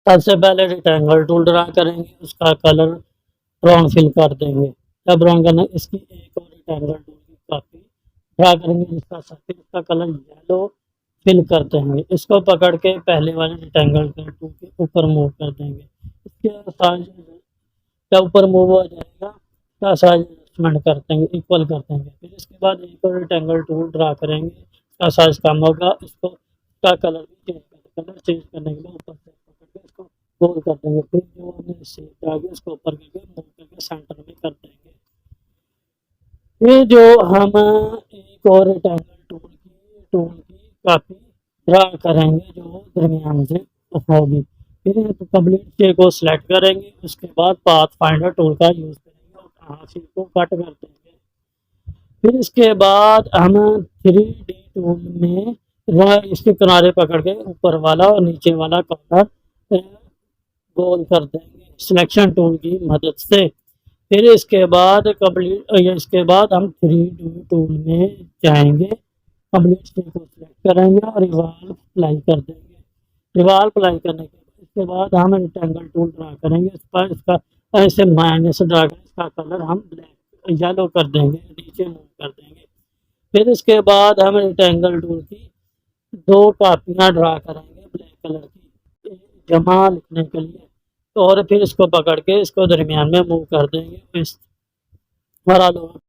सबसे पहले rectangle tool draw करेंगे, उसका कलर ब्राउन फिल कर देंगे। जब ब्राउन करना, इसकी एक और रेक्टेंगल टूल की कॉपी ड्रा करेंगे जिसका सर्फेस का कलर येलो फिल कर देंगे। इसको पकड़ के पहले वाले रेक्टेंगल टूल के ऊपर मूव कर देंगे। इसके साइज जब ऊपर मूव हो जाएगा, इसका साइज एडजस्टमेंट कर देंगे, इक्वल कर देंगे। फिर इसके बाद एक और रेक्टेंगल टूल ड्रा करेंगे, इसका साइज कम होगा, इसको इसका कलर भी चेंज कर देंगे। कलर चेंज करने के बाद ऊपर से पकड़ के इसको गोल कर देंगे। फिर जो हमने शेप आ गई उसको ऊपर करके मूव करके सेंटर में कर देंगे। ये जो हम एक और रेक्टेंगल टूल की काफ़ी ड्रा करेंगे जो दरमियान से होगी। फिर कंप्लीट शेप को सिलेक्ट करेंगे, उसके बाद पाथ फाइंडर टूल का यूज़ करेंगे और कहाँ शेप को कट कर देंगे। फिर इसके बाद हम 3D टूल में इसके किनारे पकड़ के ऊपर वाला और नीचे वाला कॉर्नर गोल कर देंगे सिलेक्शन टूल की मदद से। फिर इसके बाद इसके बाद हम 3D टूल में जाएंगे, कंप्लीट स्टेप को सिलेक्ट करेंगे और रिवॉल्व अप्लाई कर देंगे। रिवॉल्व अप्लाई करने के बाद इसके बाद हम रेक्टेंगल टूल ड्रा करेंगे, इस पर इसका ऐसे माइनस ड्रा कर इसका कलर हम ब्लैक येलो कर देंगे, नीचे मूव कर देंगे। फिर इसके बाद हम रेक्टेंगल टूल की दो कापियाँ ड्रा करेंगे ब्लैक कलर की जमा लिखने के लिए। तो और फिर इसको पकड़ के इसको दरमियान में मूव कर देंगे। इस हमारा लोगो